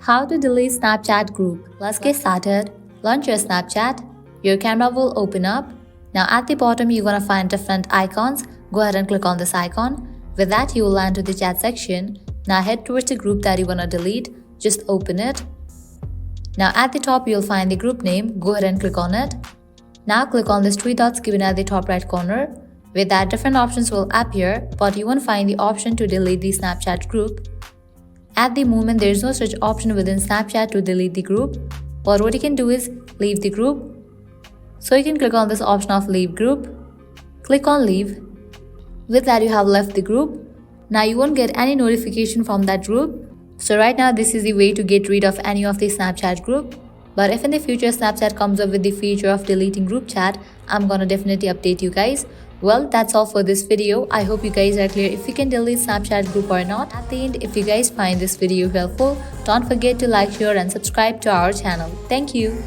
How to delete Snapchat group. Let's get started. Launch your Snapchat. Your camera will open up. Now at the bottom you're gonna find different icons. Go ahead and click on this icon. With that you will land to the chat section. Now head towards the group that you wanna delete. Just open it. Now at the top you'll find the group name. Go ahead and click on it. Now click on these three dots given at the top right corner. With that, different options will appear, but you won't find the option to delete the Snapchat group. At the moment, there is no such option within Snapchat to delete the group, but what you can do is leave the group. So you can click on this option of leave group. Click on leave. With that, you have left the group. Now you won't get any notification from that group. So right now, this is the way to get rid of any of the Snapchat group. But if in the future Snapchat comes up with the feature of deleting group chat, I'm gonna definitely update you guys. Well, that's all for this video. I hope you guys are clear if you can delete Snapchat group or not. At the end, if you guys find this video helpful, don't forget to like, share and subscribe to our channel. Thank you.